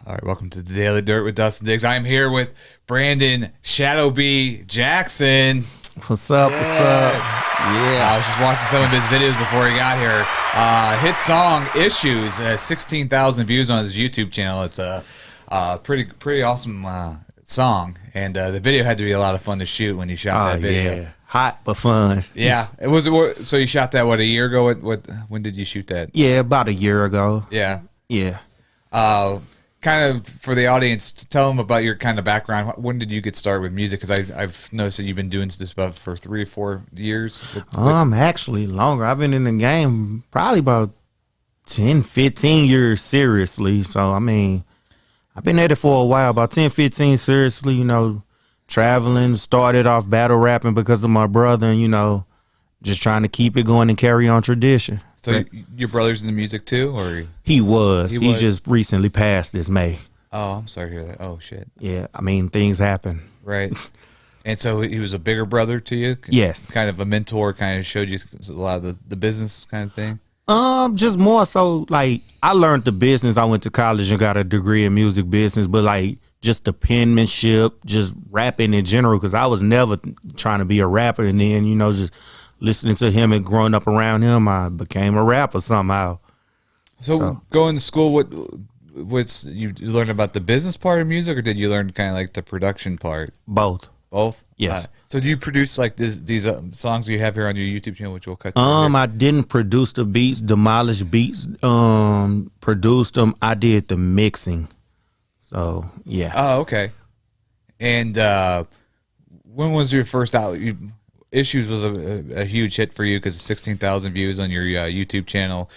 All right, welcome to the Daily Dirt with Dustin Diggs. I'm here with Brandon Shadowb Jackson. What's up? Yes. What's up? Yeah. I was just watching some of his videos before he got here. Hit song Issues, 16,000 views on his YouTube channel. It's a pretty awesome song, and the video had to be a lot of fun to shoot when you shot that video. Yeah. Hot but fun. Yeah, it was. So you shot that a year ago? When did you shoot that? Yeah, about a year ago. Yeah. Yeah. Kind of for the audience, tell them about your kind of background. When did you get started with music? Because I've noticed that you've been doing this about for 3 or 4 years. Actually longer. I've been in the game probably about 10, 15 years seriously. So I mean, I've been at it for a while, about 10, 15 seriously. You know, traveling. Started off battle rapping because of my brother, and just trying to keep it going and carry on tradition. So your brother's in the music too, or he was? He just recently passed this May. Oh, I'm sorry to hear that. Oh shit. Yeah, I mean things happen. Right. And so he was a bigger brother to you. Yes. Kind of a mentor. Kind of showed you a lot of the business kind of thing. Just more so like I learned the business. I went to college and got a degree in music business, but like just the penmanship, just rapping in general, because I was never trying to be a rapper, and then just listening to him and growing up around him, I became a rapper somehow. So going to school, what's you learned about the business part of music, or did you learn kind of like the production part? Both. Both? Yes. So do you produce like these songs you have here on your YouTube channel, which we'll cut to? I didn't produce the beats, demolish beats, produced them. I did the mixing. So, yeah. Oh, okay. And when was your first album? Issues was a huge hit for you because of 16,000 views on your YouTube channel.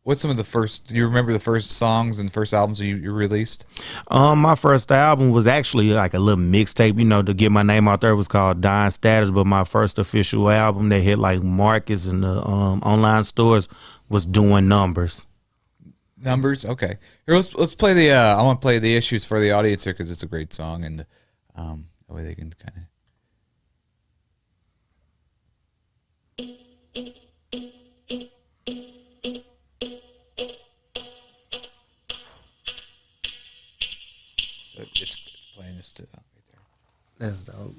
What's some of the first? Do you remember the first songs and first albums you released? My first album was actually like a little mixtape, to get my name out there. It was called Dying Status, but my first official album that hit like markets in the online stores was Doing Numbers. Numbers, okay. Here, let's play the. I want to play the Issues for the audience here because it's a great song, and that way they can kind of. So it's playing this right there. That's dope.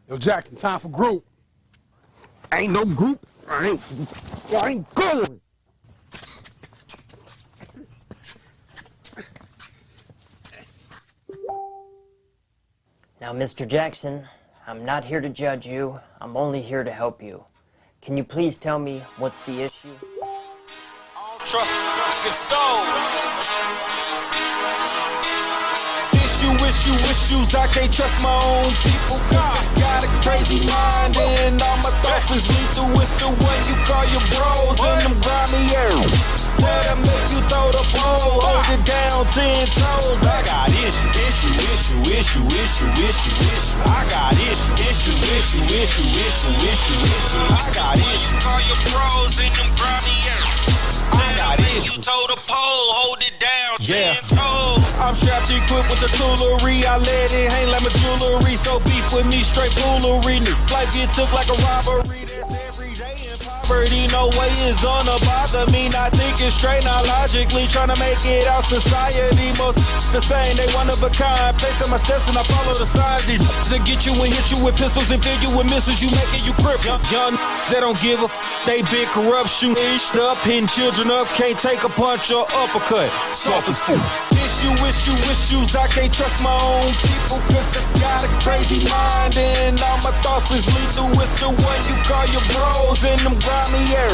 Yo, Jackson, time for group. Ain't no group. I ain't going. Now, Mr. Jackson, I'm not here to judge you. I'm only here to help you. Can you please tell me what's the issue? Trust good soul. Issues. I can't trust my own people, cause I got a crazy mind and all my thoughts is lethal. It's the one you call your bros and them grimy air. That'll make you toe the pole, hold it down 10 toes. I got issue. I got issue. I got issue. Call your bros and them grimy air. I got issue. You toe the pole, hold it down 10 toes. I'm strapped equipped with the toolery. I let it hang like my jewelry. So beef with me, straight foolery. Life get took like a robbery. That's every day in poverty. No way is gonna bother me. Not thinking straight, not logically. Trying to make it out society. Most the same, they one of a kind. Placing my steps and I follow the signs. These to get you and hit you with pistols and fill you with missiles. You making you crip. Young, they don't give a. They been corrupt, shooting shit up, hitting children up. Can't take a punch or uppercut. Soft as food. Issues. I can't trust my own people, cause I got a crazy mind and all my thoughts is lethal. It's the one you call your bros and them grimy air.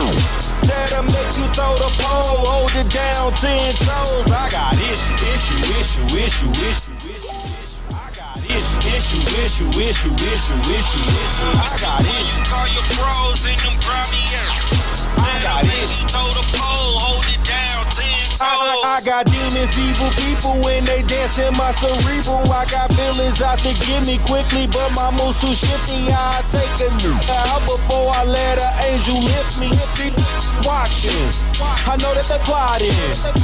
That'll make you toe the pole, hold it down 10 toes. I got issue. I got issue. I got issue. Call your bros and them grimy air. I got issue. Toe the pole, hold it down 10 toes. I got demons, evil people when they dance in my cerebral. I got feelings out to give me quickly, but my moves too shifty. I take a out before I let an angel lift me. Watching, I know that they plotting.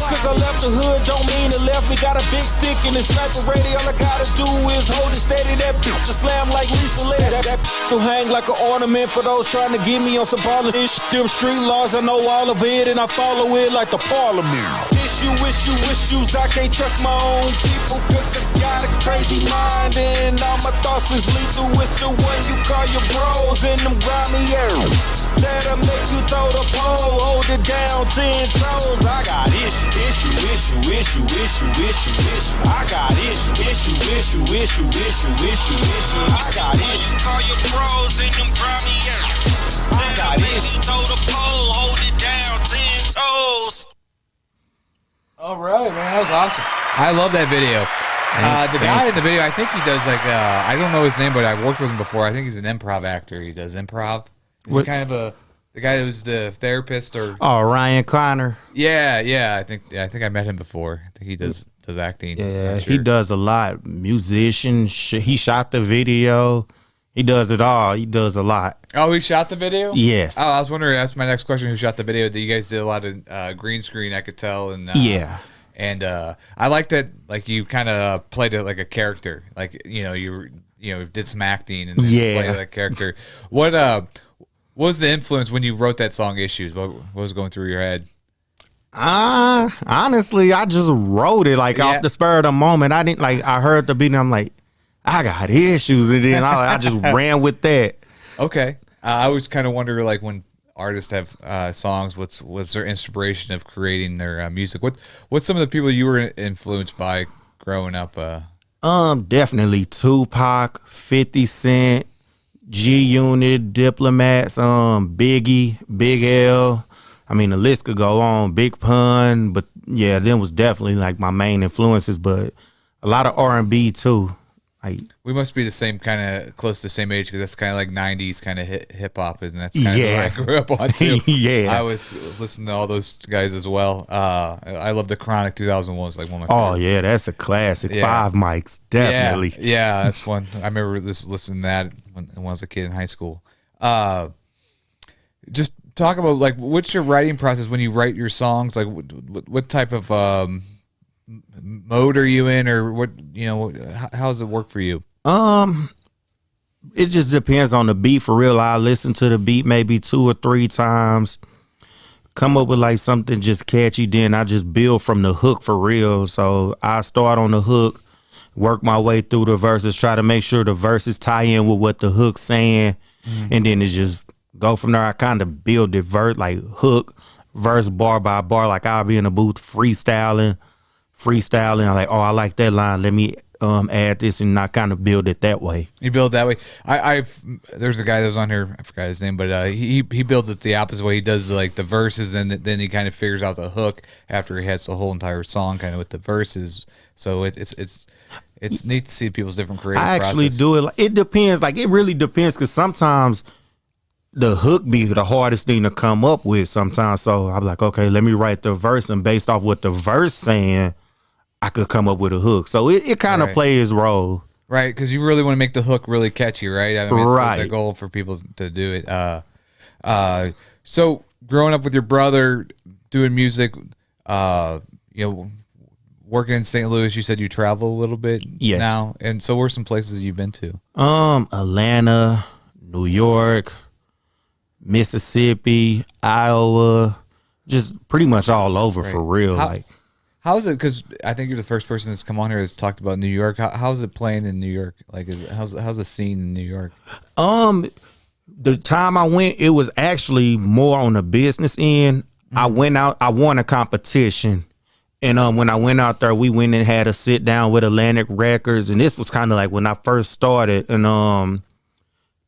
Cause I left the hood, don't mean it left me. Got a big stick in the sniper ready. All I gotta do is hold it steady. That bitch to slam like Lisa Led. That to hang like an ornament for those trying to get me on some ballin' shit. Them street laws, I know all of it, and I follow it like the parliament. Issues, I can't trust my own people. Cause I got a crazy mind, and all my thoughts is lethal. It's the one you call your bros in them grimy areas. That'll make you toe the pole, hold it down 10 toes. I got issue. I got issue. I got issue. Call your bros in them grimy areas. That'll make you toe the pole, hold it down 10 toes. All right, man, that was awesome. I love that video. The guy in the video, I think he does like I don't know his name, but I've worked with him before. I think he's an improv actor. He does improv. Is he kind of the guy who's the therapist or? Oh, Ryan Connor. Yeah. I think I met him before. I think he does acting. Yeah, he does a lot. Musician. He shot the video. He does it all. He does a lot. Oh, he shot the video? Yes. Oh, I was wondering. That's my next question. Who shot the video? That you guys did a lot of green screen. I could tell. And yeah. And I like that. Like you kind of played it like a character. Like you did some acting and played that character. What was the influence when you wrote that song "Issues"? What was going through your head? Honestly, I just wrote it off the spur of the moment. I didn't I heard the beat and I'm like, I got issues, and then I just ran with that. Okay. I always kind of wonder, like, when artists have songs, what's their inspiration of creating their music? What's some of the people you were influenced by growing up? Definitely Tupac, 50 Cent, G Unit, Diplomats, Biggie, Big L. I mean, the list could go on. Big Pun, but yeah, them was definitely like my main influences. But a lot of R&B too. We must be the same kind of close to the same age because that's kind of like 90s kind of hip hop, isn't that? That's kind of what I grew up on too. Yeah. I was listening to all those guys as well. I love the Chronic 2001 was like one of my favorites. Oh yeah, that's a classic. Yeah. 5 mics, definitely. Yeah, that's one. I remember listening to that when I was a kid in high school. Just talk about like what's your writing process when you write your songs? Like what type of mode are you in, or what how does it work for you? It just depends on the beat. For real, I listen to the beat maybe 2 or 3 times, come up with like something just catchy, then I just build from the hook for real. So I start on the hook, work my way through the verses, try to make sure the verses tie in with what the hook's saying, and then it just go from there. I kind of build it like hook, verse, bar by bar. Like I'll be in the booth freestyling. I'm like, oh, I like that line. Let me add this, and I kind of build it that way. You build that way. There's a guy that was on here. I forgot his name, but he builds it the opposite way. He does like the verses, and then he kind of figures out the hook after he has the whole entire song kind of with the verses. So it's neat to see people's different creative process. I actually do it. It depends. Like it really depends, because sometimes the hook be the hardest thing to come up with. Sometimes, so I'm like, okay, let me write the verse, and based off what the verse saying, I could come up with a hook. So it kind of plays its role. Right, because you really want to make the hook really catchy, right? I mean, it's the goal for people to do it. So growing up with your brother, doing music, working in St. Louis, you said you travel a little bit now. And so where are some places that you've been to? Atlanta, New York, Mississippi, Iowa, just pretty much all over for real. How's it? Because I think you're the first person that's come on here that's talked about New York. How's it playing in New York? Like, how's the scene in New York? The time I went, it was actually more on the business end. I went out, I won a competition, and when I went out there, we went and had a sit down with Atlantic Records, and this was kind of like when I first started, and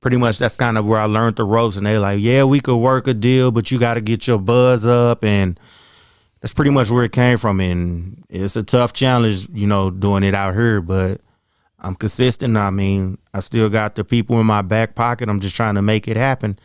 pretty much that's kind of where I learned the ropes. And they're like, yeah, we could work a deal, but you got to get your buzz up, and that's pretty much where it came from. And it's a tough challenge, doing it out here, but I'm consistent. I mean, I still got the people in my back pocket. I'm just trying to make it happen.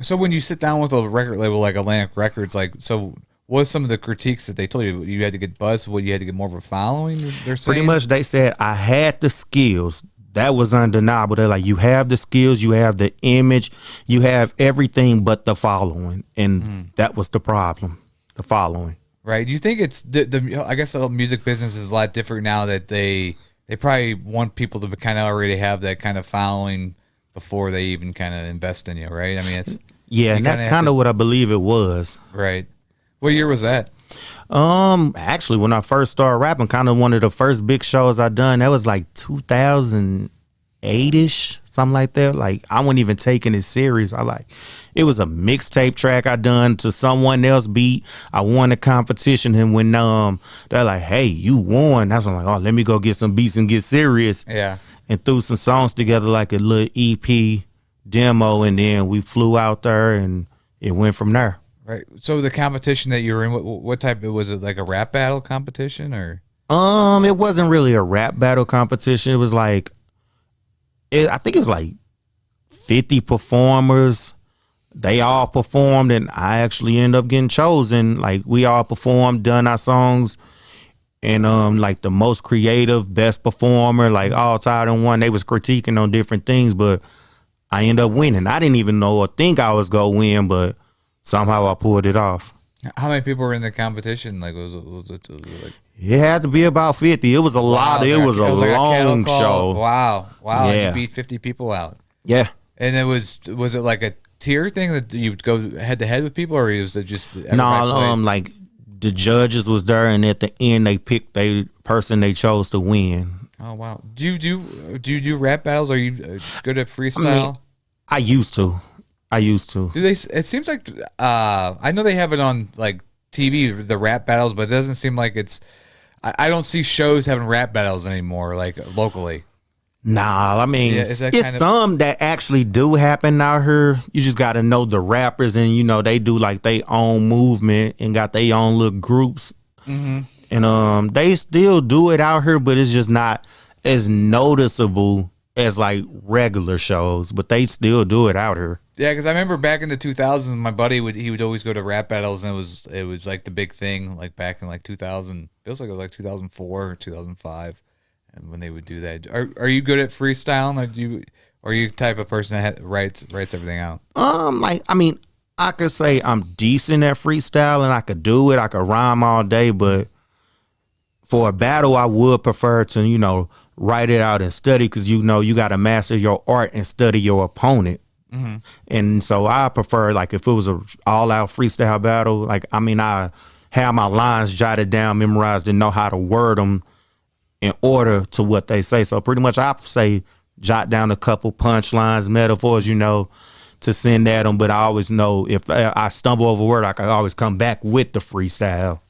So when you sit down with a record label like Atlantic Records, like, so What's some of the critiques that they told you? You had to get buzzed. What, you had to get more of a following? They're saying? Pretty much, they said I had the skills. That was undeniable. They're like, you have the skills, you have the image, you have everything but the following, and that was the problem, the following. Right? Do you think it's the I guess the music business is a lot different now that they probably want people to kind of already have that kind of following before they even kind of invest in you, right? I mean, it's and that's kind of what I believe it was. Right. What year was that? Actually, when I first started rapping, kind of one of the first big shows I done, that was like 2008-ish, something like that. Like, I wasn't even taking it serious. It was a mixtape track I done to someone else beat. I won the competition, and when they're like, hey, you won, that's when I'm like, oh, let me go get some beats and get serious. Yeah. And threw some songs together like a little EP demo, and then we flew out there, and it went from there. Right. So the competition that you were in, what type? Was it like a rap battle competition or? It wasn't really a rap battle competition. It was like, I think it was like 50 performers. They all performed, and I actually ended up getting chosen. Like, we all performed, done our songs, and like the most creative, best performer, like all tied in one. They was critiquing on different things, but I ended up winning. I didn't even know or think I was gonna win, but somehow I pulled it off. How many people were in the competition? Like, was it like? It had to be about 50. It was a lot. It was a long show. Wow. Yeah. You beat 50 people out. Yeah. And it was it like a tier thing that you would go head to head with people, or was it just no? Like, the judges was there, and at the end they picked the person they chose to win. Oh wow. Do you do rap battles? Are you good at freestyle? I used to. Do they? It seems like I know they have it on like TV, the rap battles, but it doesn't seem like it's. I don't see shows having rap battles anymore, like locally. Nah, I mean, Yeah, it's some that actually do happen out here. You just got to know the rappers, and they do like their own movement and got their own little groups, and they still do it out here, but it's just not as noticeable as like regular shows. But they still do it out here. Yeah, because I remember back in the 2000s, my buddy would always go to rap battles, and it was like the big thing, like back in like 2000. Feels like it was like 2004 or 2005, and when they would do that. Are you good at freestyling? Or are you the type of person that writes everything out? Like, I mean, I could say I'm decent at freestyle, and I could do it. I could rhyme all day, but for a battle, I would prefer to write it out and study, because you got to master your art and study your opponent. Mm-hmm. And so I prefer, like, if it was a all-out freestyle battle, like, I mean, I have my lines jotted down, memorized, and know how to word them in order to what they say. So pretty much I say jot down a couple punchlines, metaphors, to send at them. But I always know if I stumble over a word, I can always come back with the freestyle.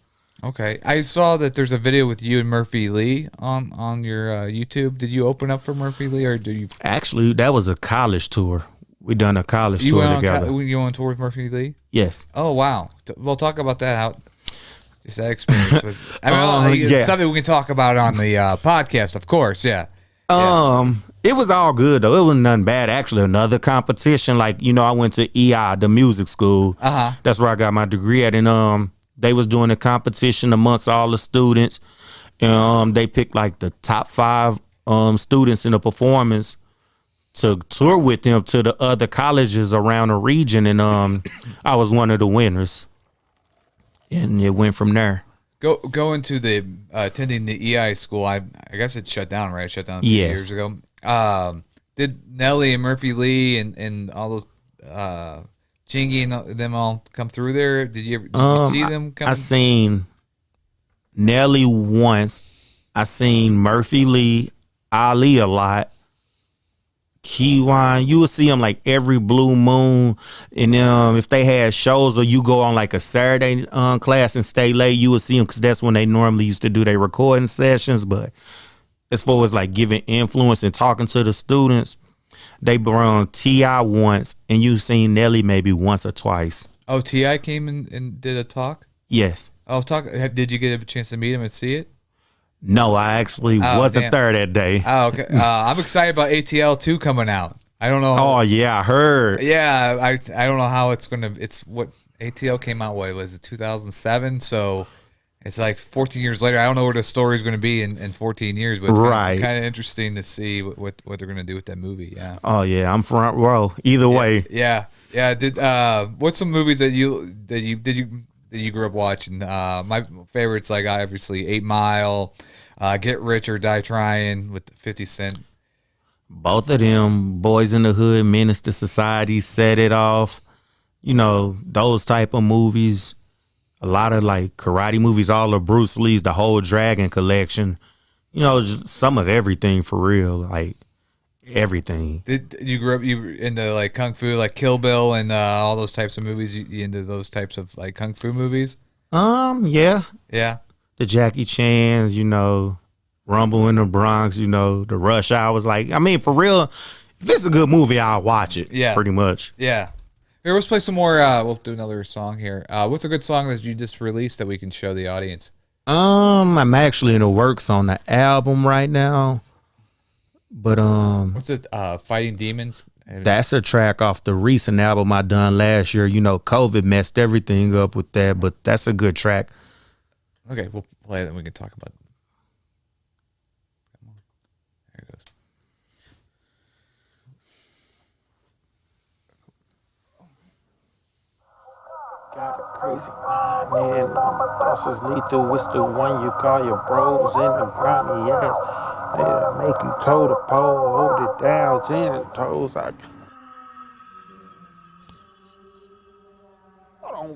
Okay. I saw that there's a video with you and Murphy Lee on your YouTube. Did you open up for Murphy Lee, or did you? Actually, that was a college tour. We done a college tour together. You went on tour with Murphy Lee? Yes. Oh wow. We'll talk about that. How just that experience was. It's something we can talk about on the podcast, of course. Yeah. It was all good though. It wasn't nothing bad. Actually, another competition. Like, I went to EI, the music school. That's where I got my degree at, and they was doing a competition amongst all the students. They picked like the top 5 students in the performance to tour with them to the other colleges around the region, and I was one of the winners, and it went from there. Going to the attending the EI school, I guess it shut down, right? It shut down a few years ago. Did Nelly and Murphy Lee and all those Chingy and them all come through there? Did you see them come? I seen Nelly once. I seen Murphy Lee, Ali a lot. Keywan, you would see them like every blue moon, and if they had shows, or you go on like a Saturday class and stay late, you would see them, because that's when they normally used to do their recording sessions. But as far as like giving influence and talking to the students, they brought T.I. once, and you seen Nelly maybe once or twice. Oh, T.I. came and did a talk? Yes. Oh, did you get a chance to meet him and see it? No, I actually wasn't there that day. Oh, okay. I'm excited about ATL 2 coming out. I don't know. Oh yeah, I heard. Yeah, I don't know how it's gonna. It's what ATL came out, what was it, 2007? So it's like 14 years later. I don't know where the story is going to be in 14 years, but it's kind of interesting to see what they're going to do with that movie. Yeah. Oh yeah, I'm front row. Either way. Yeah. Did what's some movies that you grew up watching? My favorites, like obviously 8 Mile, Get Rich or Die Trying with 50 Cent. Both of them, Boys in the Hood, Menace to Society, Set It Off. You know, those type of movies. A lot of like karate movies, all of Bruce Lee's, the whole Dragon collection. You know, just some of everything for real, like everything. Did you grew up into like kung fu, like Kill Bill and all those types of movies? You into those types of like kung fu movies? Yeah. Yeah. The Jackie Chan's, you know, Rumble in the Bronx, you know, the Rush Hours. Like, I mean, for real, if it's a good movie, I'll watch it. Yeah. Pretty much. Yeah. Here, let's play some more. We'll do another song here. What's a good song that you just released that we can show the audience? I'm actually in the works on the album right now. But what's it? Fighting Demons. That's a track off the recent album I done last year. You know, COVID messed everything up with that, but that's a good track. Okay, we'll play it and we can talk about it. There it goes. Got a crazy mind, this is lethal. It's the one you call your bros in the grimy ass. They make you toe to pole, hold it down, 10 toes. Hold on,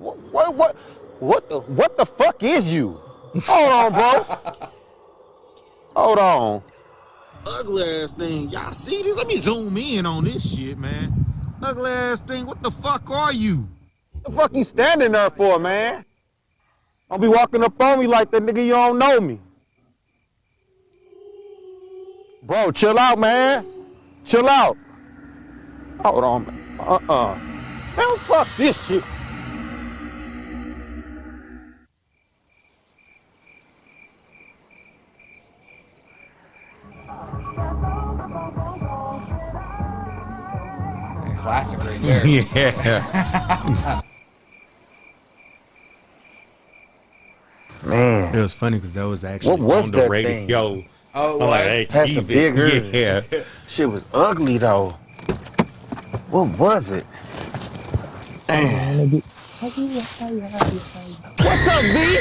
what the fuck is you? Hold on, bro. Hold on. Ugly ass thing. Y'all see this? Let me zoom in on this shit, man. Ugly ass thing, what the fuck are you? What the fuck you standing there for, man? Don't be walking up on me like that, nigga, you don't know me. Bro, chill out, man. Chill out. Hold on, man. Man, fuck this shit. Classic right there. Yeah. Man. It was funny because that was actually What was on the that radio. thing? Oh, I'm like, hey, had some big ears. Yeah. Shit was ugly, though. What was it? Damn. What's up, B?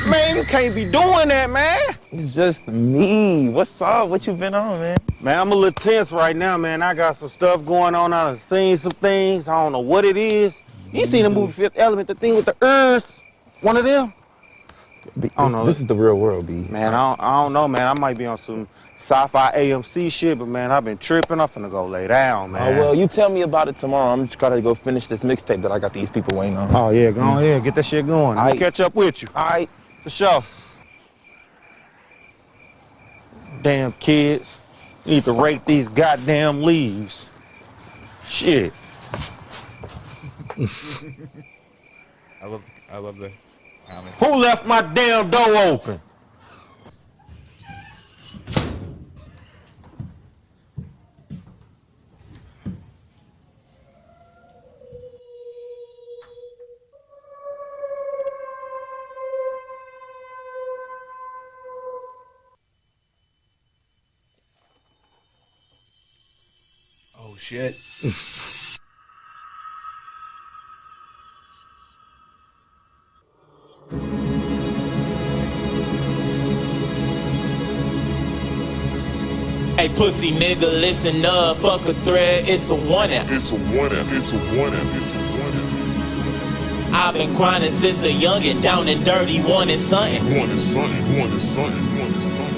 Man, you can't be doing that, man. It's just me. What's up? What you been on, man? Man, I'm a little tense right now, man. I got some stuff going on. I've seen some things. I don't know what it is. You seen the movie Fifth Element, the thing with the earth? One of them? This is the real world, B. Man, I don't know, man. I might be on some sci-fi AMC shit, but man, I've been tripping. I'm finna go lay down, man. Oh, well, you tell me about it tomorrow. I'm just gotta go finish this mixtape that I got these people waiting on. Oh, yeah, go ahead. Get that shit going. I'll catch up with you. All right. For sure. Damn kids. Need to rake these goddamn leaves. Shit. I love the comment. Who left my damn door open? Oh shit. Hey pussy nigga, listen up, fuck a thread, it's a one-out. It's a one-out, it's a one-out, it's a one-out. I've been grinding since a youngin', down and dirty, wanting something. Wanting something, wanting something, wanting something.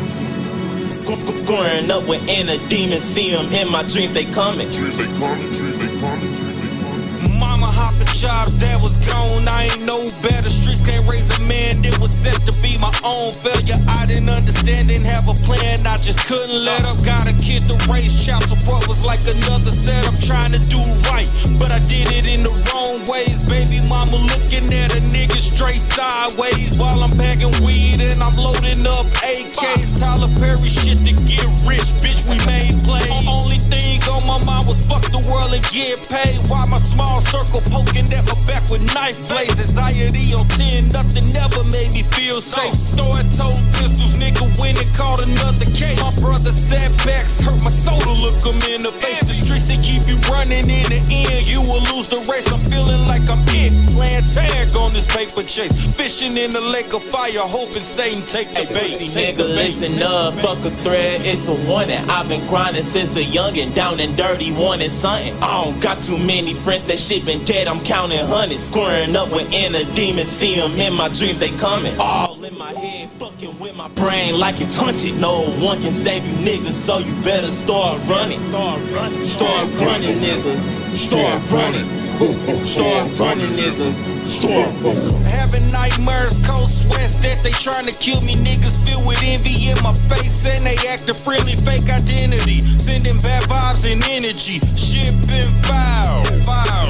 Scoring up with inner demons, see them in my dreams, they coming. Dreams they coming, dreams they coming, dreams they coming. Mama hopping jobs, dad was gone, I ain't no better. Streets can't raise a man that was set to be be my own failure. I didn't understand, didn't have a plan, I just couldn't let up. Got a kid to raise, child support was like another set. I'm trying to do right, but I did it in the wrong ways. Baby mama looking at a nigga straight sideways while I'm bagging weed and I'm loading up AKs. Tyler Perry shit to get rich, bitch, we made plays. Only thing on my mind was fuck the world and get paid. While my small circle poking at my back with knife blades. Anxiety on 10, nothing never made me feel safe. Started toting pistols, nigga went and caught another case. My brother setbacks hurt my soul to look him in the face. The streets they keep you running, in the end you will lose the race. I'm feeling like I'm it, playing tag on this paper chase. Fishing in the lake of fire, hoping Satan take the bait. Nigga, listen up, fuck a thread, it's a warning. I've been grinding since a youngin', down and dirty, wanting something. I don't got too many friends, that shit been dead, I'm counting hundreds. Squaring up with inner demons, see them in my dreams, they coming. All in my head, fucking with my brain like it's haunted. No one can save you niggas, so you better start running. Start running, nigga. Start running. Start running, nigga. Start running. Having nightmares, cold sweats that they trying to kill me. Niggas filled with envy in my face and they acting freely, fake identity. Sending bad vibes and energy. Shit been foul,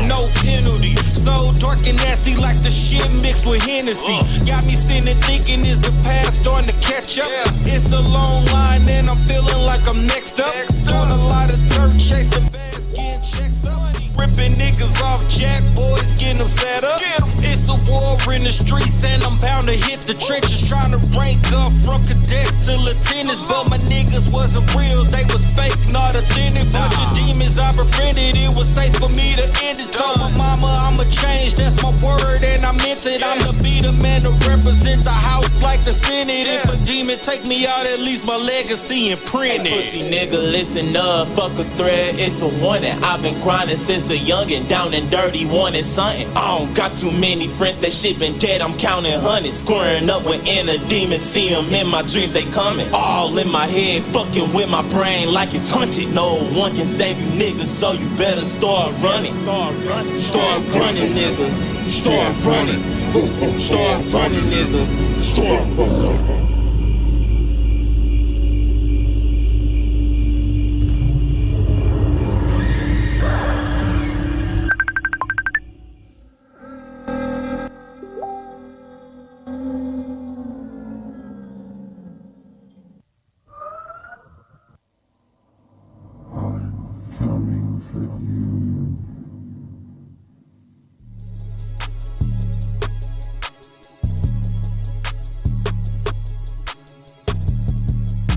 no penalty. So dark and nasty like the shit mixed with Hennessy. Got me sitting thinking is the past starting to catch up. It's a long line and I'm feeling like I'm next up. Doing a lot of dirt, chasing bags, getting checks up. Ripping niggas off jack, boys getting them set up. It's a war in the streets and I'm bound to hit the trenches. Trying to rank up from cadets to lieutenants. But my niggas wasn't real, they was fake, not authentic. Bunch of demons I befriended, it was safe for me to end it. Told my mama I'ma change, that's my word and I meant it. I'm the be the man to represent the house like the Senate. If a demon take me out, at least my legacy imprinted. Pussy nigga, listen up, fuck a thread, it's a warning. I've been grinding since a youngin', down and dirty, wanting something. I don't got too many friends, that shit been dead, I'm counting hundreds. Squaring up with inner demons, see them in my dreams, they coming. All in my head, fucking with my brain like it's haunted. No one can save you niggas, so you better start running. Start running, nigga. Start running. Start running, nigga. Start running.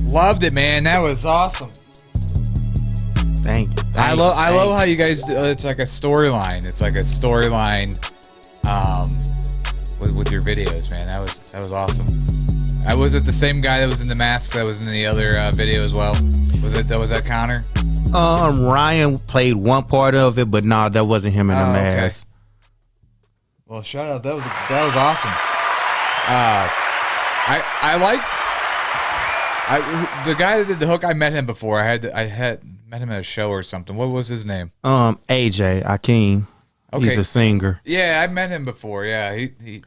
Loved it, man. That was awesome. Thank you. I love how you guys. It's like a storyline. It's like a storyline, with your videos, man. That was awesome. Was it the same guy that was in the mask that was in the other video as well? Was that Connor? Ryan played one part of it, but nah, that wasn't him in the mask. Okay. Well, shout out. That was awesome. I like. The guy that did the hook, I met him before. I had met him at a show or something. What was his name? AJ Akeem. Okay. He's a singer. Yeah, I met him before. Yeah,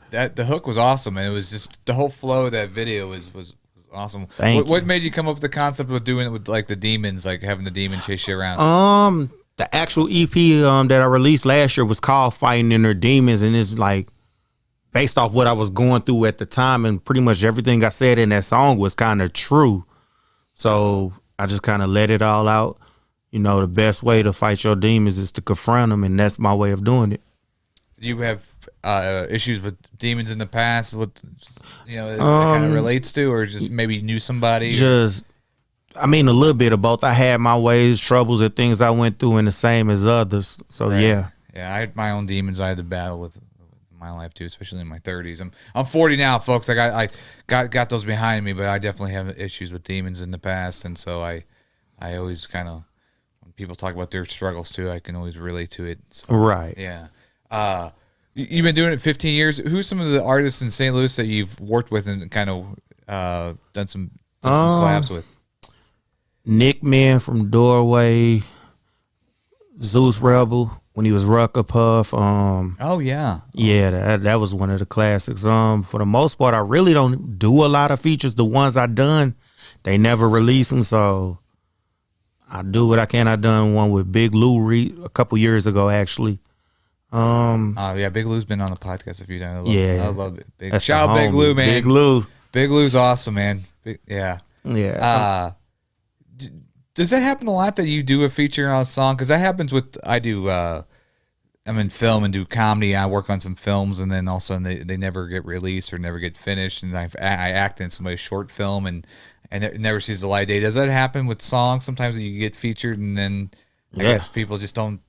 the hook was awesome, and it was just the whole flow of that video was awesome. What made you come up with the concept of doing it with like the demons, like having the demon chase you around? The actual EP that I released last year was called Fighting Inner Demons, and it's like based off what I was going through at the time, and pretty much everything I said in that song was kind of true. So I just kind of let it all out. You know, the best way to fight your demons is to confront them, and that's my way of doing it. Do you have issues with demons in the past? What it kind of relates to, or just maybe you knew somebody? A little bit of both. I had my ways, troubles, and things I went through, and the same as others. So right. Yeah, I had my own demons. I had to battle with my life too, especially in my 30s. I'm 40 now, folks. I got those behind me, but I definitely have issues with demons in the past, and so I always kind of, when people talk about their struggles too, I can always relate to it. So, right. Yeah. You've been doing it 15 years. Who's some of the artists in St. Louis that you've worked with and kind of done some collabs with? Nick Man from Doorway, Zeus Rebel. when he was Rucker Puff. Oh yeah, yeah, that was one of the classics. For the most part, I really don't do a lot of features. The ones I done, they never release them, so I do what I can. I done one with Big Lou a couple years ago, actually. Yeah, Big Lou's been on the podcast a few times. I love it. Shout out Big Lou, man. Big Lou. Big Lou's awesome, man. Yeah. Does that happen a lot that you do a feature on a song? Because that happens with, I'm in film and do comedy. I work on some films, and then all of a sudden they never get released or never get finished. And I act in somebody's short film, and it never sees the light of day. Does that happen with songs sometimes that you get featured, and then I guess people just don't,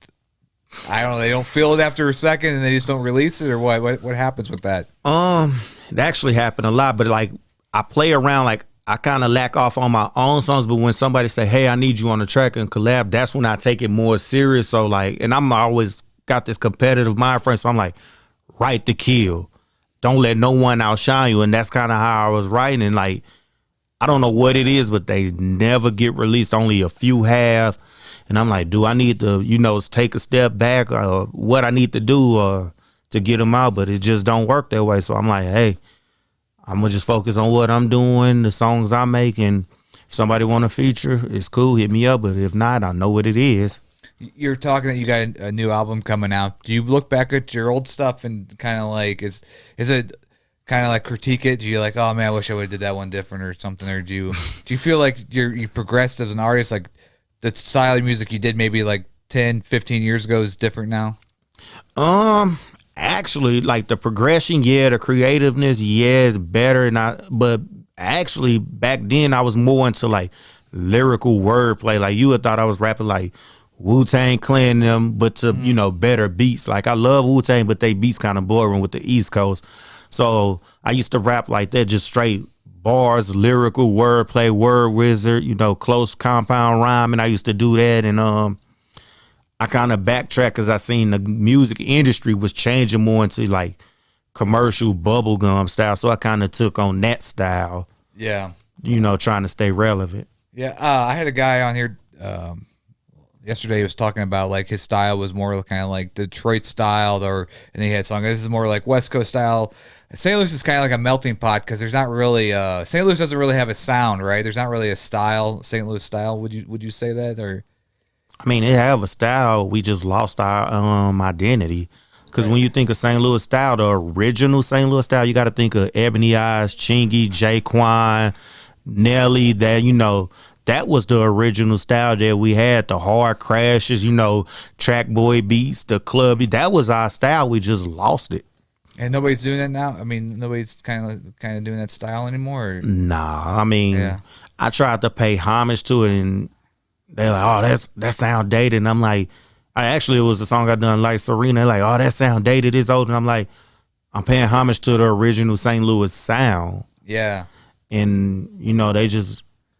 I don't know, they don't feel it after a second and they just don't release it, or what happens with that? It actually happened a lot, but like I play around, like I kind of lack off on my own songs, but when somebody say, hey, I need you on the track and collab, that's when I take it more serious. So like, and I'm always got this competitive mind frame, so I'm like, write the kill. Don't let no one outshine you. And that's kind of how I was writing. And like, I don't know what it is, but they never get released. Only a few have. And I'm like, do I need to, take a step back, or what I need to do to get them out? But it just don't work that way. So I'm like, hey, I'm going to just focus on what I'm doing, the songs I make. And if somebody want to feature, it's cool, hit me up. But if not, I know what it is. You're talking that you got a new album coming out. Do you look back at your old stuff and kind of like, is it kind of like critique it? Do you like, oh man, I wish I would have did that one different or something? Or do you feel like you progressed as an artist? Like the style of music you did maybe like 10, 15 years ago is different now? Actually, like the progression, the creativeness, is better. But actually back then I was more into like lyrical wordplay. Like you would thought I was rapping like Wu-Tang Clan them, but to, better beats. Like I love Wu-Tang, but they beats kind of boring with the East Coast. So I used to rap like that, just straight bars, lyrical wordplay, word wizard, close compound rhyme. And I used to do that. And I kind of backtracked because I seen the music industry was changing more into like commercial bubblegum style. So I kind of took on that style. Yeah. Trying to stay relevant. Yeah. I had a guy on here yesterday. He was talking about like his style was more kind of like Detroit style, and he had songs. This is more like West Coast style. St. Louis is kind of like a melting pot because there's not really St. Louis doesn't really have a sound, right? There's not really a style, St. Louis style. Would you say that? Or I mean, it have a style. We just lost our identity. Because when you think of St. Louis style, the original St. Louis style, you got to think of Ebony Eyes, Chingy, Jaquan, Nelly. That was the original style that we had. The hard crashes, track boy beats, the club. That was our style. We just lost it. And nobody's doing that now? I mean, nobody's kind of doing that style anymore? Or? Nah, I mean, I tried to pay homage to it, and they're like, oh, that sound dated. And I'm like, it was a song I done like Serena. They're like, oh, that sound dated, it's old. And I'm like, I'm paying homage to the original St. Louis sound. Yeah. And,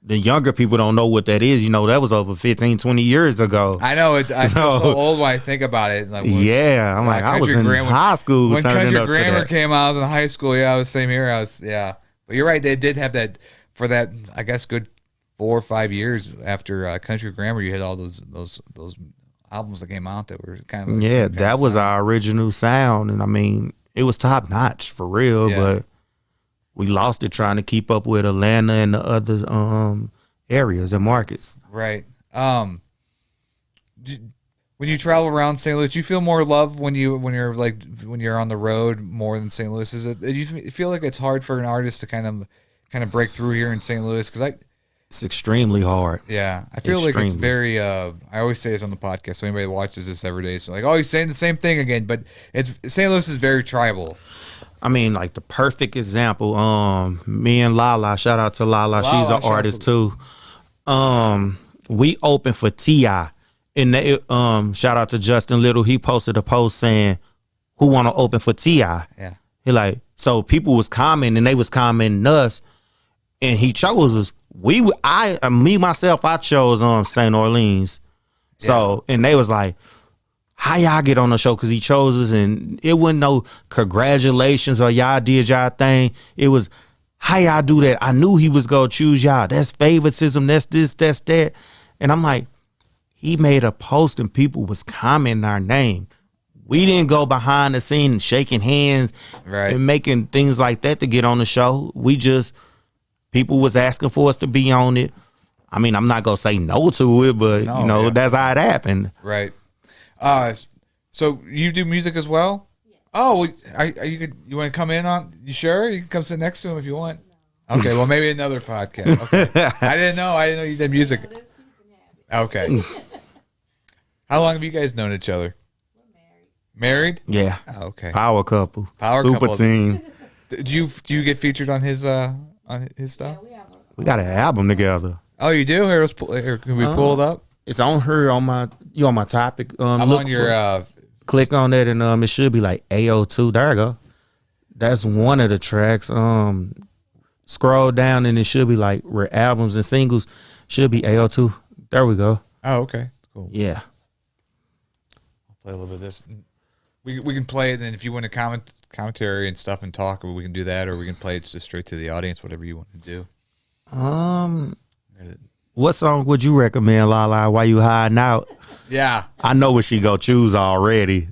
the younger people don't know what that is. That was over 15, 20 years ago. I know. I feel so old when I think about it. Like, I'm like, I was in high school. When Country Grammar came out, I was in high school. Yeah, I was same here. But you're right. They did have that for that, I guess, good 4 or 5 years after Country Grammar. You had all those albums that came out that were kind of that was our original sound. And I mean, it was top notch for real, but we lost it trying to keep up with Atlanta and the other areas and markets. Right. When you travel around St. Louis, do you feel more love when you're on the road more than St. Louis? Do you feel like it's hard for an artist to kind of break through here in St. Louis? Because it's extremely hard. Yeah, I feel like it's very. I always say this on the podcast, so anybody watches this every day, so like, oh, he's saying the same thing again. But St. Louis is very tribal. I mean, like the perfect example. Me and Lala. Shout out to Lala. She's an artist too. We opened for T.I. and shout out to Justin Little. He posted a post saying, "Who want to open for T.I.?" Yeah. He like, so people was commenting and they was commenting us, and he chose us. I chose St. Orleans. So and they was like, how y'all get on the show? Because he chose us, and it wasn't no congratulations or y'all did y'all thing. It was, how y'all do that? I knew he was going to choose y'all. That's favoritism. That's this, that's that. And I'm like, he made a post and people was commenting our name. We didn't go behind the scene and shaking hands and making things like that to get on the show. People was asking for us to be on it. I mean, I'm not gonna say no to it, but that's how it happened. Right. So you do music as well? Yeah. Oh, you want to come in on? You sure? You can come sit next to him if you want. Okay. Well, maybe another podcast. Okay. I didn't know you did music. Okay. How long have you guys known each other? Married? Yeah. Oh, okay. Power couple. Super couple. Team. Do you get featured on his stuff? We got an album together. Oh, you do? Here, can we pull it up? It's on her on my topic. I'm on your click on that and it should be like AO2. There you go. That's one of the tracks. Scroll down and it should be like where albums and singles should be AO2. There we go. Oh, okay. Cool. Yeah. I'll play a little bit of this. We can play it, and if you want to commentary and stuff and talk, we can do that, or we can play it just straight to the audience, whatever you want to do. What song would you recommend, Lala, while you hiding out? Yeah. I know what she go choose already.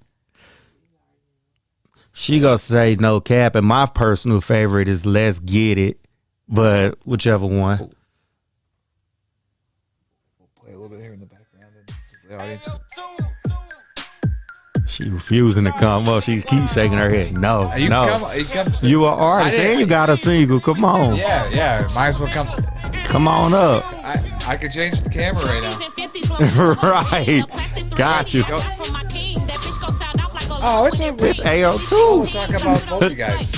She gonna say No Cap, and my personal favorite is Let's Get It, but whichever one. We'll play a little bit here in the background. And the audience. She refusing to come up. She keeps shaking her head. No, you no. Come you an artist and you got a single. Come on. Yeah. Might as well come. Come on up. I could change the camera right now. Right. Got you. Oh, it's AO2. We'll talk about both you guys.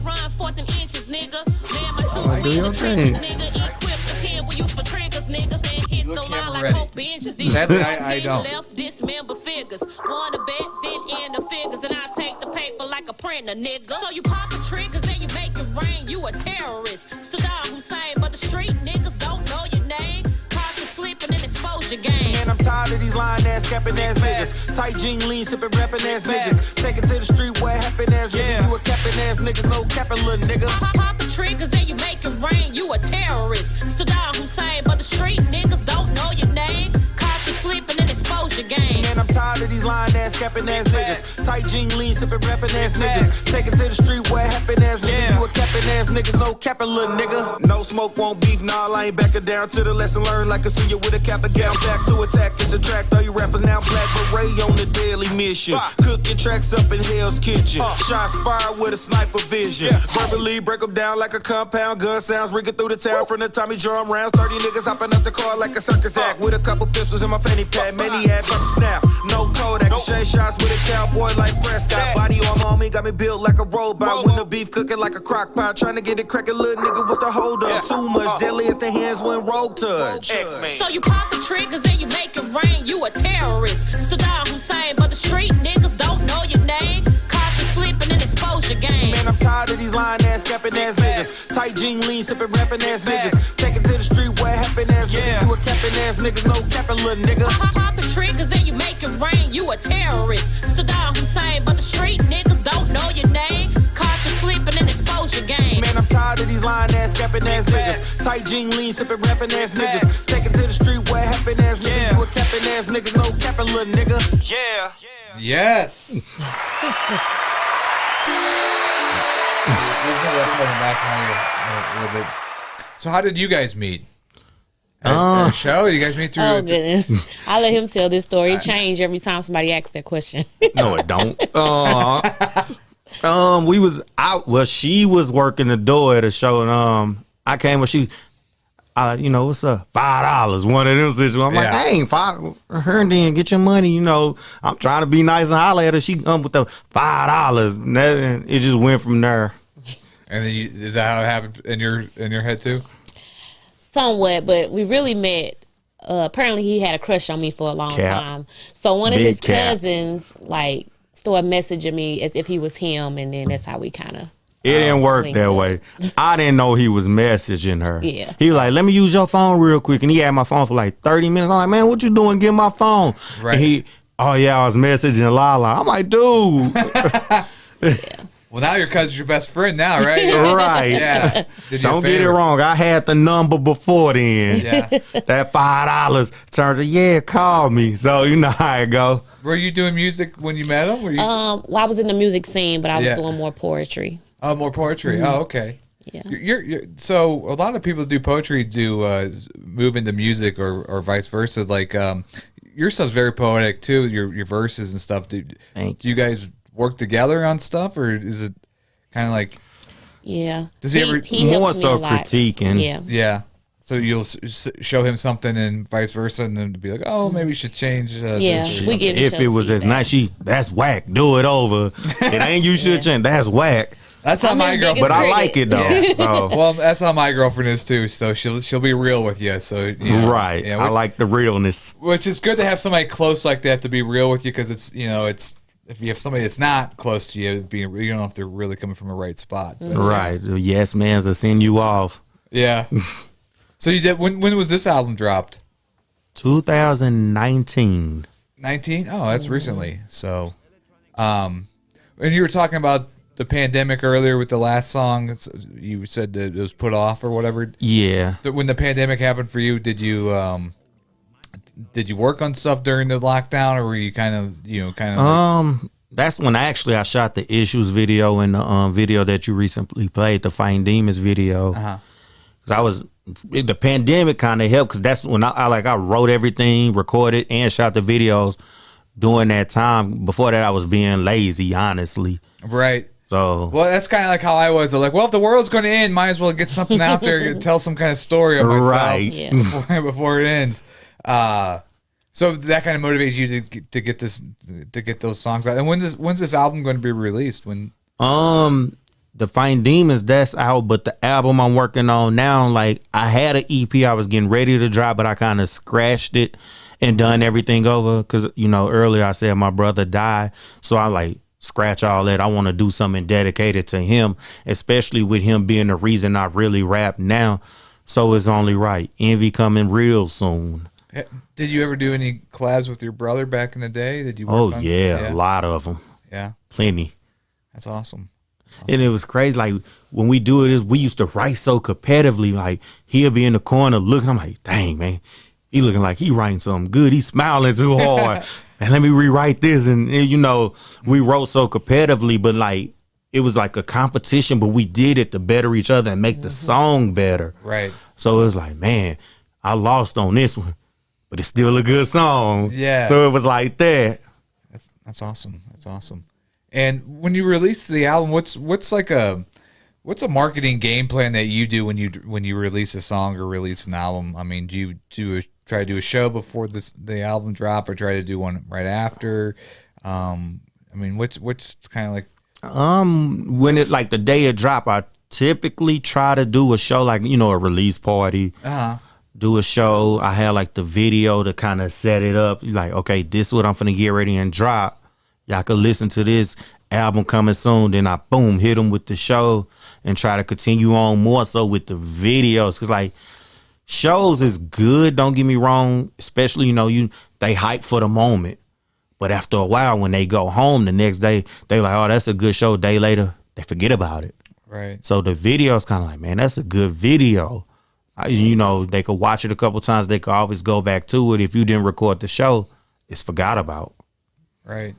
Run 14 inches, nigga. Man, my troops be in the trenches, nigga. Equip the pen we use for triggers, niggas. And hit the line like hope benches. These sadly, I don't. Left dismember figures. One to bet, then end the figures. And I take the paper like a printer, nigga. So you pop the triggers and you make it rain. You a terrorist. Saddam Hussein, but the street niggas don't know your name. Caught you slipping and expose your game. Man, I'm tired of these lying ass, capping ass niggas. Tight jean, lean, sipping, rapping ass niggas. Take it to the street, where happen ass nigga. You a capping ass nigga, no capping little nigga. Pop the triggers and you make it rain. You a terrorist. Saddam Hussein, but the street niggas don't know your name. Caught you slipping and expose your game. Man, I'm tired of these lying ass, capping ass niggas. Tight jean, lean, sipping, rapping ass niggas. Take it to the street, where happen ass nigga. You a capping ass nigga, no capping little nigga. No smoke, won't beef, nah, I ain't backing down to the lesson learned. Like I see you with a cap and gown. Back to attack, it's a track. All you rappers now black beret on the daily mission. Cooking tracks up in Hell's Kitchen. Shots fired with a sniper vision. Verbally break them down like a compound. Gun sounds ringing through the town from the Tommy drum rounds. 30 niggas hopping up the car like a circus act. With a couple pistols in my fanny pack. Maniac, about to snap. No Kodak. Shade shots with a cowboy like Prescott. Body armor on me, got me built like a robot. When the beef cooking like a crock pot. Trying to get it cracking, little nigga, what's the hold up? Too much deadly as the hands when rogue touch. So you pop the triggers and you make it rain. You a terrorist. Saddam Hussein, but the street niggas don't know your name. Caught you slipping and expose your game. Man, I'm tired of these lying ass, capping ass niggas. Tight jean, lean, sipping, rapping ass niggas. Take it to the street, where happen ass nigga. You a capping ass nigga, no capping little nigga. Popping triggers and you make it rain. You a terrorist. Saddam Hussein, but the street niggas don't know your name. Caught you slipping and expose your game. Man, I'm tired of these lying ass, capping ass niggas. Tight jean, lean, sipping, rapping ass niggas. Take it to the street, where happen ass nigga. You a capping ass nigga, no capping little nigga. Yeah. Yes. So how did you guys meet? At a show? You guys meet through? Oh goodness! I let him tell this story. It changed every time somebody asks that question. No, it don't. We was out. Well, she was working the door at a show, and I came when she. What's up? $5. One of them situations. I'm like, dang, her and then get your money. I'm trying to be nice and holler at her. She with the $5, and it just went from there. And then is that how it happened in your head too? Somewhat, but we really met. Apparently, he had a crush on me for a long time. So one of his cousins started messaging me as if he was him, and then that's how we kind of. It didn't work that way. I didn't know he was messaging her. Yeah. He was like, let me use your phone real quick. And he had my phone for like 30 minutes. I'm like, man, what you doing? Get my phone. Right. And Oh yeah, I was messaging Lala. I'm like, dude. Well, now your cousin's your best friend now, right? Yeah. Right. Yeah. Don't get it wrong. I had the number before then. Yeah. That $5 turns to call me. So you know how it go. Were you doing music when you met him? Were you? Well, I was in the music scene, but I was doing more poetry. Oh, more poetry. Oh, okay. Yeah. You're so a lot of people do poetry move into music or vice versa. Like your stuff's very poetic too. Your verses and stuff. Do you guys work together on stuff, or is it kind of like? Yeah. Does he ever more so critiquing? Yeah. Yeah. So you'll show him something and vice versa, and then be like, "Oh, maybe you should change." This we get if it was as nice, that's whack. Do it over. It ain't you should change. That's whack. That's how my girlfriend. But I like it though. Yeah. So. Well, that's how my girlfriend is too. So she'll be real with you. So right. Yeah, I like the realness. Which is good to have somebody close like that to be real with you, because it's if you have somebody that's not close to you, you don't know if they're really coming from the right spot. But, right. Yes, man's will send you off. Yeah. So you did. When was this album dropped? 2019. 19? Oh, that's recently. So, and you were talking about the pandemic earlier with the last song. You said that it was put off or whatever. Yeah. When the pandemic happened for you, did you work on stuff during the lockdown, or were you kind of that's when I shot the Issues video and the video that you recently played, the Fighting Demons video. Because the pandemic kind of helped, because that's when I wrote everything, recorded, and shot the videos during that time. Before that, I was being lazy, honestly. Right. So, well, that's kind of like how I was. I'm like, well, if the world's going to end, might as well get something out there, tell some kind of story of myself before it ends. So that kind of motivates you to get those songs out. And when's this album going to be released? When the Fighting Demons, that's out, but the album I'm working on now, like I had an EP I was getting ready to drop, but I kind of scratched it and done everything over because earlier I said my brother died, so I like scratch all that. I want to do something dedicated to him, especially with him being the reason I really rap now. So it's only right. Envy coming real soon. Did you ever do any collabs with your brother back in the day? Did you? A lot of them. Yeah, plenty. That's awesome. And it was crazy. Like when we do it, we used to write so competitively. Like he'll be in the corner looking. I'm like, dang man, he looking like he writing something good. He's smiling too hard. And let me rewrite this. And we wrote so competitively, but like it was like a competition. But we did it to better each other and make the song better. Right. So it was like, man, I lost on this one, but it's still a good song. Yeah. So it was like that. That's awesome. That's awesome. And when you release the album, what's a marketing game plan that you do when you release a song or release an album? I mean, do you try to do a show before the album drop, or try to do one right after? I mean, what's kind of like when it like the day it drop, I typically try to do a show like a release party. Do a show. I had like the video to kind of set it up. Like, okay, this is what I'm finna get ready and drop. Y'all could listen to this album coming soon. Then I hit them with the show and try to continue on more so with the videos. Because like shows is good, don't get me wrong, especially they hype for the moment, but after a while when they go home the next day, they like, oh, that's a good show. Day later they forget about it. Right. So the video is kind of like, man, that's a good video. They could watch it a couple times. They could always go back to it. If you didn't record the show, it's forgot about. Right.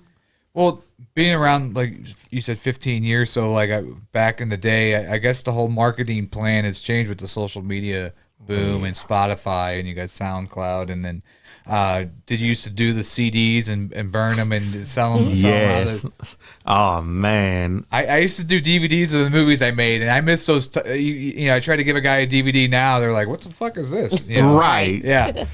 Well, being around, like you said, 15 years, so like back in the day, I guess the whole marketing plan has changed with the social media boom and Spotify, and you got SoundCloud, and then did you used to do the CDs and burn them and sell them? Yes. Oh man, I used to do DVDs of the movies I made, and I miss those. I try to give a guy a DVD now. They're like, "What the fuck is this?" Right? Yeah.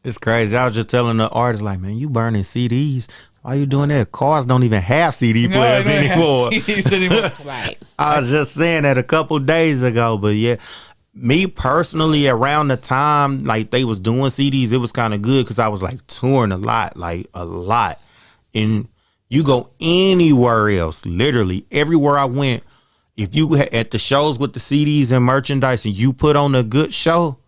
It's crazy. I was just telling the artist, like, man, you burning CDs. Why you doing that? Cars don't even have CD players anymore. CDs anymore. Right. I was just saying that a couple days ago, but yeah, me personally, around the time like they was doing CDs, it was kind of good because I was like touring a lot. And you go anywhere else, literally everywhere I went, if you at the shows with the CDs and merchandise and you put on a good show,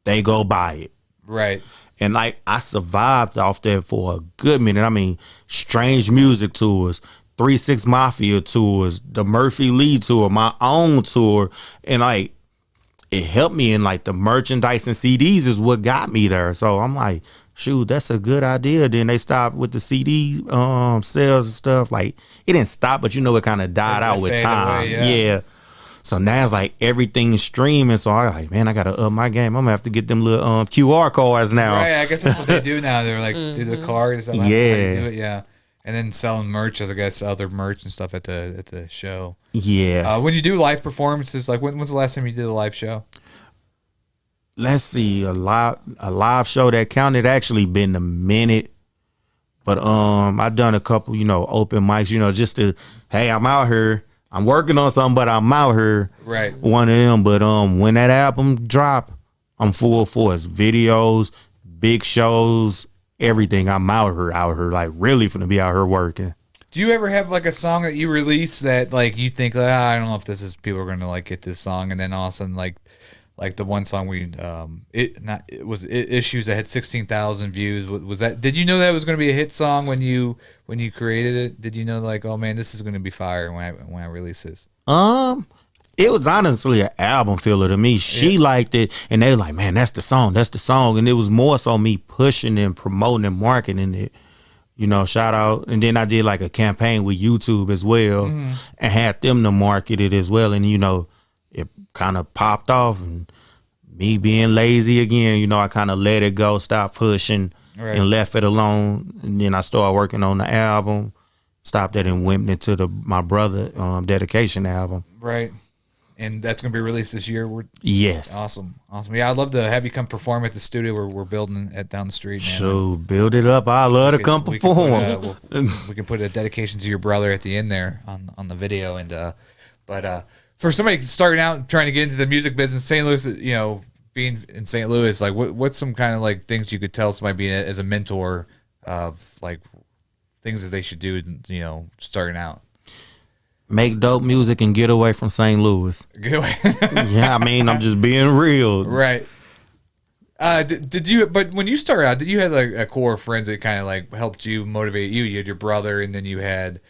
they go buy it. Right. And like I survived off that for a good minute. I mean, Strange Music tours, 3-6 Mafia tours, the Murphy Lee tour, my own tour, and like it helped me in like the merchandise and CDs is what got me there. So I'm like, shoot, that's a good idea. Then they stopped with the CD sales and stuff. Like it didn't stop, but it kind of died out with time. Away, yeah. So now it's like everything's streaming. So I'm like, man, I gotta up my game. I'm gonna have to get them little QR cards now. Right, I guess that's what they do now. They're like do the card and stuff. Yeah, how do it? Yeah, and then selling merch, I guess, other merch and stuff at the show. Yeah. When you do live performances, like when was the last time you did a live show? Let's see, a live show that counted actually been a minute. But I done a couple, open mics, just to, hey, I'm out here. I'm working on something, but I'm out here. Right. One of them. But when that album drop, I'm full force. Videos, big shows, everything. I'm out here, like really finna be out here working. Do you ever have like a song that you release that like you think like, I don't know if this is people are gonna like get this song, and then all of a sudden like the one song we it was Issues that had 16,000 views. Was that? Did you know that was going to be a hit song when you created it? Did you know like, oh man, this is going to be fire when I release this? It was honestly an album filler to me. She liked it, and they were like, man, that's the song, and it was more so me pushing and promoting and marketing it. Shout out, and then I did like a campaign with YouTube as well, and had them to market it as well, and it kind of popped off, and me being lazy again, I kind of let it go, stopped pushing, and left it alone. And then I started working on the album, stopped it, and went into my brother dedication album. Right. And that's going to be released this year? Yes. Awesome. Yeah, I'd love to have you come perform at the studio where we're building it down the street, man. So build it up. I love to come perform. We can put a dedication to your brother at the end there on the video. And but for somebody starting out trying to get into the music business, St. Louis, being in St. Louis, like what's some kind of like things you could tell somebody being as a mentor of like things that they should do, starting out? Make dope music and get away from St. Louis. Get away. Yeah, I mean, I'm just being real. Right. Did you? But when you started out, did you have like a core of friends that kind of like helped you, motivate you? You had your brother, and then you had,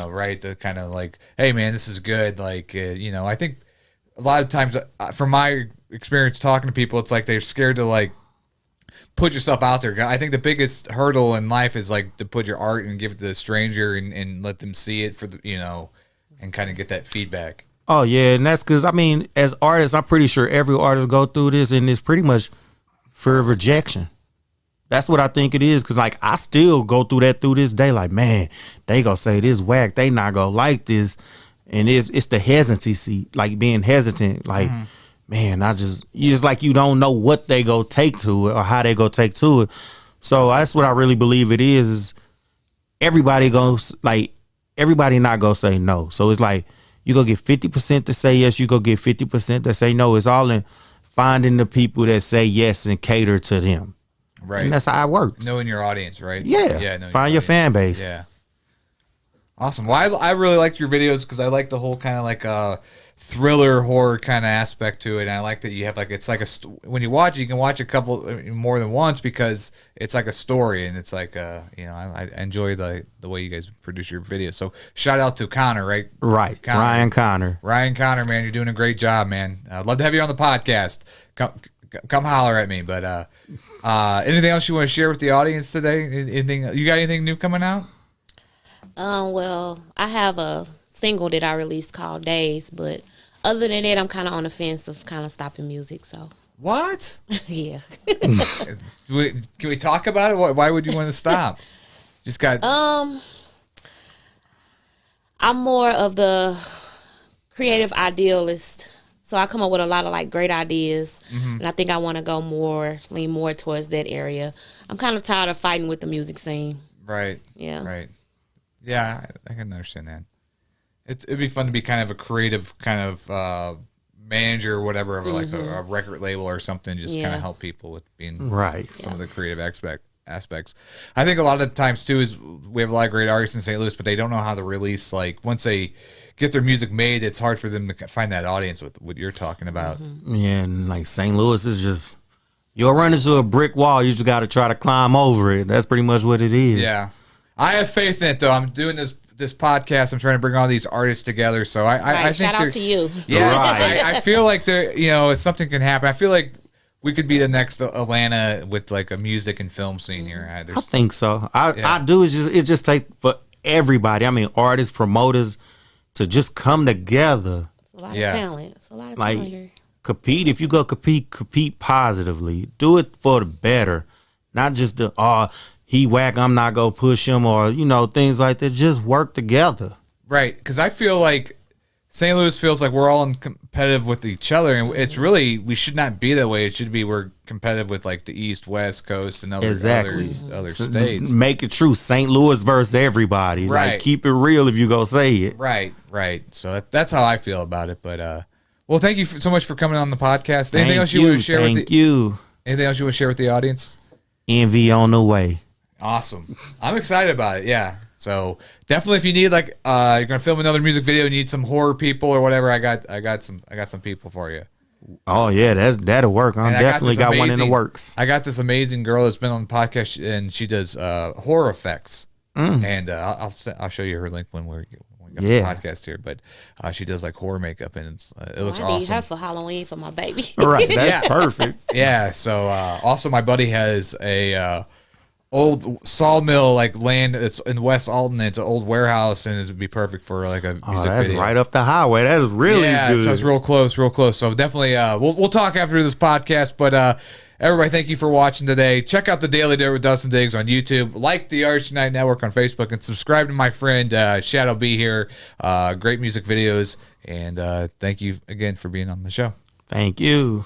right, the kind of like, hey man, this is good. Like, I think a lot of times, from my experience talking to people, it's like they're scared to like put yourself out there. I think the biggest hurdle in life is like to put your art and give it to a stranger and let them see it for the, and kind of get that feedback. Oh yeah, and that's because I mean, as artists, I'm pretty sure every artist go through this, and it's pretty much fear of rejection. That's what I think it is, because like I still go through that through this day. Like, man, they gonna say this whack, they not gonna like this, and it's the hesitancy, like being hesitant, like. Man, it's like you don't know what they go take to it or how they go take to it. So that's what I really believe it is everybody goes, like, everybody not gonna say no. So it's like you go get 50% to say yes, you go get 50% to say no. It's all in finding the people that say yes and cater to them. Right. And that's how it works. Knowing your audience, right? Yeah. Find your fan base. Yeah. Awesome. Well, I really liked your videos because I like the whole kind of like thriller horror kind of aspect to it, and I like that you have like it's like when you watch it, you can watch a couple more than once because it's like a story, and it's like I enjoy the way you guys produce your videos. So shout out to Connor, right? Right, Ryan Connor, man, you're doing a great job, man. I'd love to have you on the podcast. Come holler at me. But anything else you want to share with the audience today? Anything you got? Anything new coming out? Well, I have a single that I released called Days, but other than that, I'm kind of on the fence of kind of stopping music. So what? Yeah. Can we talk about it? Why would you want to stop? Just got. I'm more of the creative idealist, so I come up with a lot of like great ideas, and I think I want to lean more towards that area. I'm kind of tired of fighting with the music scene. Right. Yeah. Right. Yeah, I can understand that. It'd be fun to be kind of a creative kind of manager or whatever of like a record label or something, just kind of help people with being some of the creative aspects. I think a lot of times too is we have a lot of great artists in St. Louis, but they don't know how to release. Like once they get their music made, it's hard for them to find that audience with what you're talking about. Yeah, and like St. Louis is just You'll run into a brick wall. You just got to try to climb over it. That's pretty much what it is. Yeah. I have faith in it, though. I'm doing this podcast. I'm trying to bring all these artists together. So I think shout out to you. Yeah. Right. I feel like something can happen. I feel like we could be the next Atlanta with like a music and film scene here. I think so. I do. It just take for everybody. I mean, artists, promoters to just come together. It's a lot of talent. It's a lot of like, talent here. Compete. If you go compete positively. Do it for the better. Not just he whack, I'm not gonna push him, or things like that. Just work together. Right. Because I feel like St. Louis feels like we're all competitive with each other, and it's really, we should not be that way. It should be we're competitive with like the East, West Coast, and other states. Make it true. St. Louis versus everybody. Right. Like, keep it real if you go say it. Right. So that's how I feel about it. But well, thank you so much for coming on the podcast. Anything else you want to share? Anything else you want to share with the audience? Envy on the way. Awesome. I'm excited about it. Yeah. So definitely, if you need you're gonna film another music video, you need some horror people or whatever, I got some people for you. Oh yeah, that'll work. I definitely got one in the works. I got this amazing girl that's been on the podcast, and she does horror effects. And I'll show you her link when we get the podcast here. But she does like horror makeup, and it looks awesome. I need her for Halloween for my baby. Right, that's perfect. Yeah. So also, my buddy has a old sawmill land that's in West Alton. It's an old warehouse, and it would be perfect for like a music that's video. Right up the highway. That's really good. So it's real close. So definitely we'll talk after this podcast. But everybody, thank you for watching today. Check out the Daily Dirt with Dustin Diggs on YouTube. Like the Arch United Network on Facebook, and subscribe to my friend Shadowb here. Great music videos, and thank you again for being on the show. Thank you.